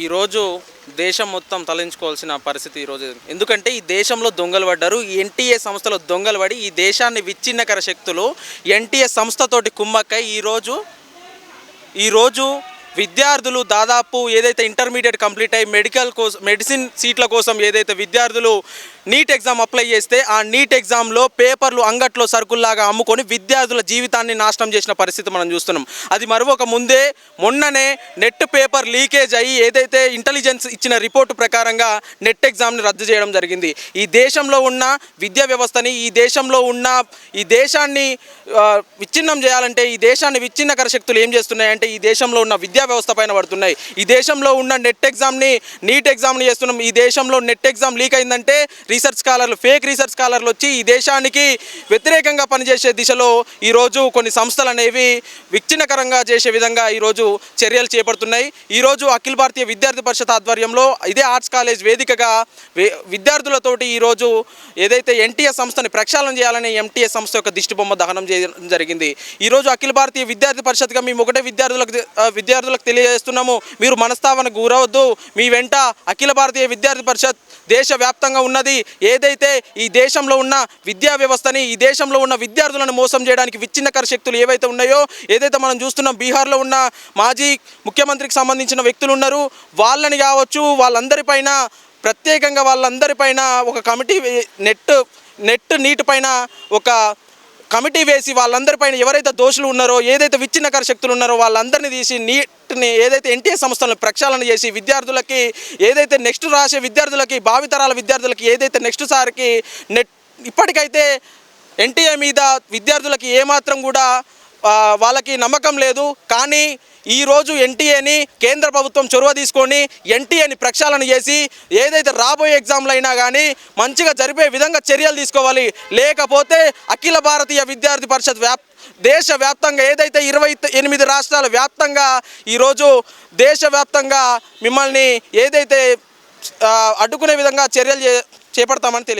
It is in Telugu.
ఈరోజు దేశం మొత్తం తలెంచుకోవాల్సిన పరిస్థితి ఈరోజు. ఎందుకంటే ఈ దేశంలో దొంగలు పడ్డారు. ఎన్టీఏ సంస్థలో దొంగలు పడి ఈ దేశాన్ని విచ్ఛిన్నకర శక్తులు ఎన్టీఏ సంస్థతోటి కుమ్మక్కై ఈరోజు విద్యార్థులు దాదాపు ఏదైతే ఇంటర్మీడియట్ కంప్లీట్ అయ్యి మెడిసిన్ సీట్ల కోసం ఏదైతే విద్యార్థులు నీట్ ఎగ్జామ్ అప్లై చేస్తే ఆ నీట్ ఎగ్జామ్లో పేపర్లు అంగట్లో సరుకుల్లాగా అమ్ముకొని విద్యార్థుల జీవితాన్ని నాశనం చేసిన పరిస్థితి మనం చూస్తున్నాం. అది మరొక ముందే మొన్ననే నెట్ పేపర్ లీకేజ్ అయ్యి ఏదైతే ఇంటెలిజెన్స్ ఇచ్చిన రిపోర్టు ప్రకారంగా నెట్ ఎగ్జామ్ని రద్దు చేయడం జరిగింది. ఈ దేశంలో ఉన్న విద్యా వ్యవస్థని ఈ దేశాన్ని విచ్ఛిన్నం చేయాలంటే ఈ దేశాన్ని విచ్ఛిన్నకర శక్తులు ఏం చేస్తున్నాయంటే ఈ దేశంలో ఉన్న విద్యా వ్యవస్థ పైన పడుతున్నాయి. ఈ దేశంలో ఉన్న నీట్ ఎగ్జామ్ని చేస్తున్నాం. ఈ దేశంలో నెట్ ఎగ్జామ్ లీక్ అయిందంటే ఫేక్ రీసెర్చ్ స్కాలర్లు వచ్చి ఈ దేశానికి వ్యతిరేకంగా పనిచేసే దిశలో ఈరోజు కొన్ని సంస్థలు అనేవి విచ్ఛిన్నకరంగా చేసే విధంగా ఈరోజు చర్యలు చేపడుతున్నాయి. ఈరోజు అఖిల భారతీయ విద్యార్థి పరిషత్ ఆధ్వర్యంలో ఇదే ఆర్ట్స్ కాలేజ్ వేదికగా విద్యార్థులతోటి ఈరోజు ఏదైతే ఎన్టీఎస్ సంస్థని ప్రక్షాళన చేయాలని ఎంటీఎస్ సంస్థ యొక్క దిష్టిబొమ్మ దహనం చేయడం జరిగింది. ఈరోజు అఖిల భారతీయ విద్యార్థి పరిషత్గా మేము ఒకటే విద్యార్థులకు తెలియజేస్తున్నాము, మీరు మనస్తాపనకు గురవద్దు. మీ వెంట అఖిల భారతీయ విద్యార్థి పరిషత్ దేశవ్యాప్తంగా ఉన్నది. ఏదైతే ఈ దేశంలో ఉన్న విద్యా వ్యవస్థని ఈ దేశంలో ఉన్న విద్యార్థులను మోసం చేయడానికి విచ్ఛిన్నకర శక్తులు ఏవైతే ఉన్నాయో, ఏదైతే మనం చూస్తున్నాం బీహార్లో ఉన్న మాజీ ముఖ్యమంత్రికి సంబంధించిన వ్యక్తులు ఉన్నారు, వాళ్ళని కావచ్చు వాళ్ళందరిపైన ప్రత్యేకంగా ఒక కమిటీ నీటి పైన ఒక కమిటీ వేసి వాళ్ళందరిపైన ఎవరైతే దోషులు ఉన్నారో ఏదైతే విచ్ఛిన్నకర శక్తులు ఉన్నారో వాళ్ళందరినీ తీసి నీట్ని ఏదైతే ఎన్టీఎస్ సంస్థలను ప్రక్షాళన చేసి విద్యార్థులకి ఏదైతే నెక్స్ట్ రాసే విద్యార్థులకి భావితరాల విద్యార్థులకి ఏదైతే నెక్స్ట్ సారికి ఇప్పటికైతే ఎన్టీఏ మీద విద్యార్థులకి ఏమాత్రం కూడా వాళ్ళకి నమ్మకం లేదు. కానీ ఈరోజు ఎన్టీఏని కేంద్ర ప్రభుత్వం చొరవ తీసుకొని ఎన్టీఏని ప్రక్షాళన చేసి ఏదైతే రాబోయే ఎగ్జామ్లు అయినా కానీ మంచిగా జరిపే విధంగా చర్యలు తీసుకోవాలి. లేకపోతే అఖిల భారతీయ విద్యార్థి పరిషత్ దేశవ్యాప్తంగా ఏదైతే 28 రాష్ట్రాల వ్యాప్తంగా ఈరోజు దేశవ్యాప్తంగా మిమ్మల్ని ఏదైతే అడ్డుకునే విధంగా చర్యలు చేపడతామని తెలియదు.